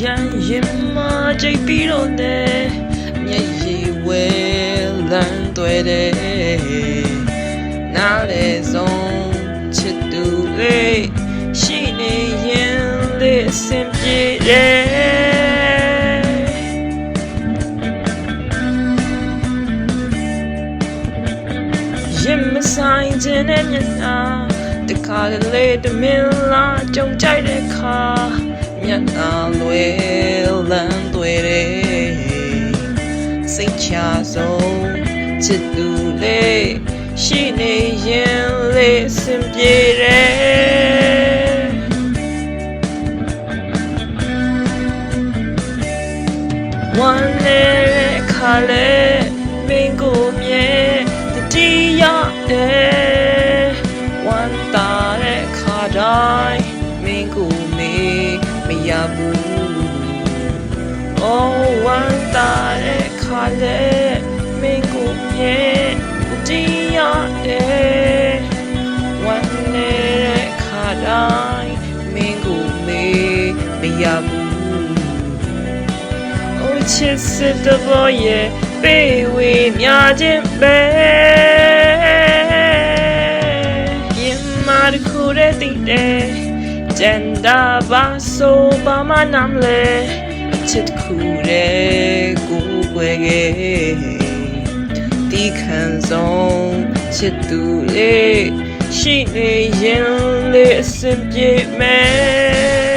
ရင်မကြိတ်ပြီးတော့နဲ့မျက်ရည်ဝဲလန်းသွဲတယ်နားလေဆုံးချစ်သူလေးရှိနေရင်လေးအဆင်ပြေတယ်ရင်မဆိုင်ခြင်းနဲ့မျက်နှာတခါတလေတမင်လာကြုံကြိုက်တဲ့ခါမျက်နှာလွယ်လန်းသွဲတယ်စိတ်ချဆုံးချစ်သူလေးရှိနေရင်လေးအဆင်ပြေတယ်ဝမ်းနဲ့ခါလေမင်းကိုမြဲတတိရတယ်ဝမ်းသာတဲ့ခါတိုင်းမင်းကိုမေးမရဘူးOh ဝမ်းသာတဲ့ခါလေမင်းကိုမြဲတတိရတယ်ဝမ်းနဲ့ခါတိုင်းမင်းကိုမေးမရဘူးOh ချစ်စစ်တဘောရဲ့ပေးဝေးများခြင်းပဲရင်မာတခုတည်းတည်တယ်ကျန်တာပါဆိုပါမနာမလဲချစ်ခုတဲ့ကိုွယ်ခဲ့တီးခံဆုံးချစ်သူလေးရှိနေရင်လေးအဆင်ပြေမယ်